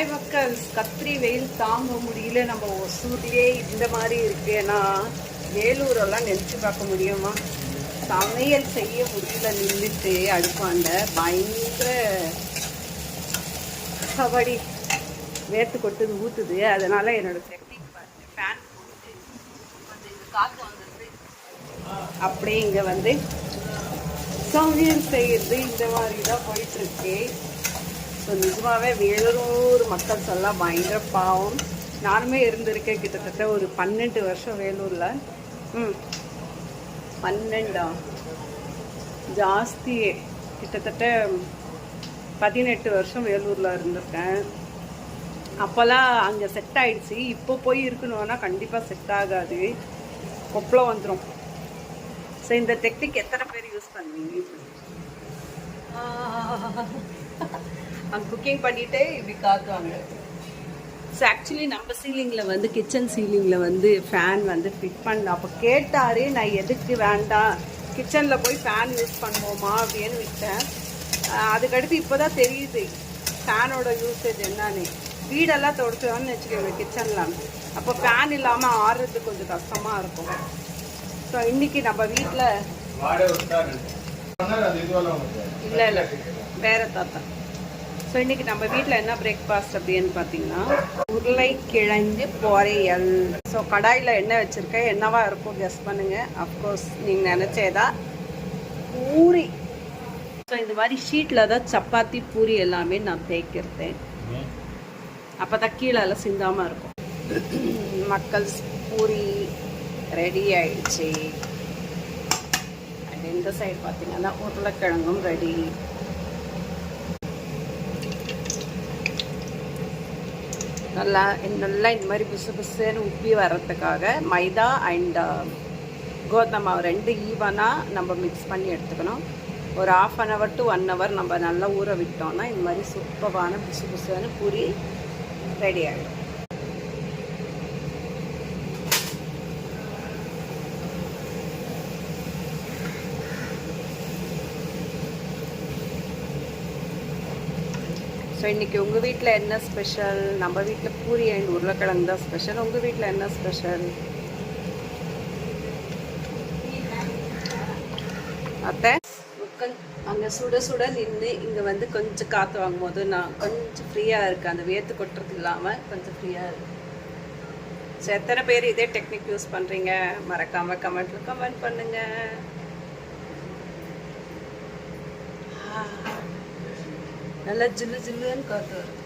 Hi மக்கள், கத்திரி வெயில் தாங்க முடியல. நம்ம ஒசூர்லேயே இந்த மாதிரி இருக்கு. ஏன்னா வேலூரெல்லாம் நினச்சி பார்க்க முடியுமா? சமையல் செய்ய முடியல, நின்றுட்டு அடுப்பாண்ட பயங்கர கபடி வேர்த்து கொட்டுது ஊற்றுது. அதனால் என்னோடய டெக்னிக் பார்த்து ஃபேன் போட்டு கொஞ்சம் இங்கே காற்று வந்துடுது. அப்படியே இங்கே வந்து சமையல் செய்கிறது இந்த மாதிரி தான் போயிட்டுருக்கு. ஸோ நிஜமாகவே வேலூர் மக்கள் எல்லாம் பயங்கர பாவம். நானுமே இருந்திருக்கேன் கிட்டத்தட்ட ஒரு 12 வருஷம் வேலூரில். 12 ஜாஸ்தியே, கிட்டத்தட்ட 18 வருஷம் வேலூரில் இருந்திருக்கேன். அப்போல்லாம் அங்கே செட் ஆகிடுச்சு. இப்போ போய் இருக்கணும்னா கண்டிப்பாக செட் ஆகாது, கொப்பளம் வந்துடும். ஸோ இந்த டெக்னிக் எத்தனை பேர் யூஸ் பண்ணுவீங்க? அங்கே குக்கிங் பண்ணிகிட்டே இப்படி காக்குவாங்க. ஸோ ஆக்சுவலி நம்ம சீலிங்கில் வந்து கிச்சன் சீலிங்கில் வந்து ஃபேன் வந்து ஃபிட் பண்ணலாம். அப்போ கேட்டார், நான் எதுக்கு வேண்டாம், கிச்சனில் போய் ஃபேன் யூஸ் பண்ணுவோமா அப்படின்னு விட்டேன். அதுக்கடுத்து இப்போ தான் தெரியுது ஃபேனோட யூசேஜ் என்னன்னு. வீடெல்லாம் தொடச்சோன்னு வச்சுக்கோங்க கிச்சனில், அப்போ ஃபேன் இல்லாமல் ஆடுறதுக்கு கொஞ்சம் கஷ்டமாக இருக்கும். ஸோ இன்றைக்கி நம்ம வீட்டில் இல்லை வேறு தாத்தா. ஸோ இன்றைக்கி நம்ம வீட்டில் என்ன பிரேக்ஃபாஸ்ட் அப்படின்னு பார்த்தீங்கன்னா உருளைக்கிழங்கு பொரியல். ஸோ கடாயில் எண்ணெய் வச்சுருக்கேன், என்னவா இருக்கும் கெஸ் பண்ணுங்கள். அஃப்கோர்ஸ் நீங்கள் நினச்சேதா பூரி. ஸோ இந்த மாதிரி ஷீட்டில் தான் சப்பாத்தி பூரி எல்லாமே நான் தேய்க்கிறேன். அப்போ தான் கீழெல்லாம் சிந்தாமல் இருக்கும். மக்கள் பூரி ரெடி ஆயிடுச்சு. அண்ட் இந்த சைடு பார்த்தீங்கன்னா உருளைக்கிழங்கும் ரெடி. நல்லா இந்த மாதிரி பிசு பிசுன்னு உப்பி வர்றதுக்காக மைதா அண்ட் கோதுமை மாவு 2 ஈவனாக நம்ம மிக்ஸ் பண்ணி எடுத்துக்கணும். ஒரு 1/2 hour to 1 hour நம்ம நல்லா ஊற விட்டோம்னா இந்த மாதிரி சூப்பரான பிசு பிசுன்னு பூரி ரெடி ஆகிடும். ஸோ இன்றைக்கி உங்கள் வீட்டில் என்ன ஸ்பெஷல்? நம்ம வீட்டில் பூரி அண்ட் உருளைக்கிழங்கு தான் ஸ்பெஷல். உங்கள் வீட்டில் என்ன ஸ்பெஷல்? அத்தை அங்கே சுட சுட நின்று இங்கே வந்து கொஞ்சம் காற்று வாங்கும் போது நான் கொஞ்சம் ஃப்ரீயாக இருக்குது. அந்த வேர்த்து கொட்டுறது இல்லாமல் கொஞ்சம் ஃப்ரீயாக இருக்குது. ஸோ எத்தனை பேர் இதே டெக்னிக் யூஸ் பண்ணுறீங்க? மறக்காமல் கமெண்ட்டில் கமெண்ட் பண்ணுங்கள். நல்லா ஜில்லு ஜில்லுன்னு காற்று வரும்.